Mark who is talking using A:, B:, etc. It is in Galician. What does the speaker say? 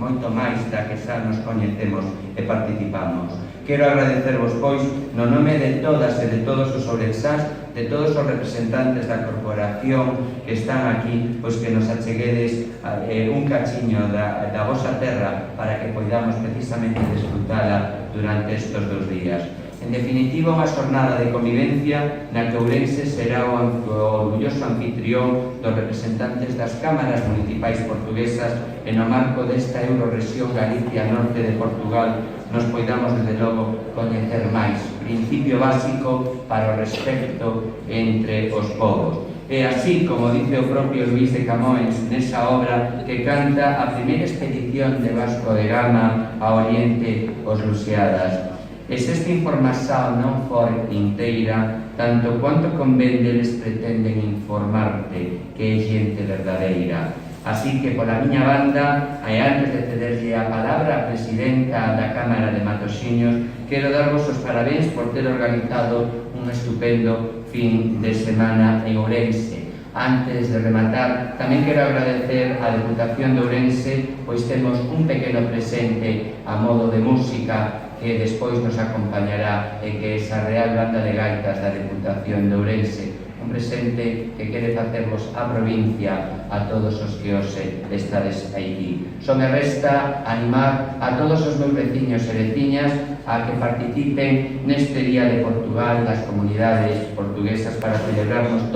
A: moito máis da que xa nos coñecemos e participamos. Quero agradecervos, pois, no nome de todas e de todos os ourensás, de todos os representantes da corporación que están aquí, pois que nos acheguedes un cachiño da vosa terra para que poidamos precisamente desfrutala durante estes 2 días. En definitiva, unha xornada de convivencia na que Ourense será o orgulloso anfitrión dos representantes das cámaras municipais portuguesas e no marco desta Eurorrexión Galicia Norte de Portugal nos poidamos, desde logo, coñecer máis, principio básico para o respecto entre os povos. E así, como dice o propio Luís de Camões nesa obra que canta a primeira expedición de Vasco de Gama a Oriente os Lusiadas. E se esta información non for inteira, tanto quanto convén deles pretenden informarte que é xente verdadeira. Así que, pola miña banda, e antes de cederlle a palabra á presidenta da Cámara de Matoxiños, quero darvos os parabéns por ter organizado un estupendo fin de semana en Ourense. Antes de rematar, tamén quero agradecer á Deputación de Ourense, pois temos un pequeno presente a modo de música que despois nos acompañará e que é esa Real Banda de Gaitas da Deputación de Ourense, un presente que quere facervos a provincia a todos os que hoxe estades aquí. Só me resta animar a todos os meus veciños e veciñas a que participen neste Día de Portugal das comunidades portuguesas para celebrarnos todos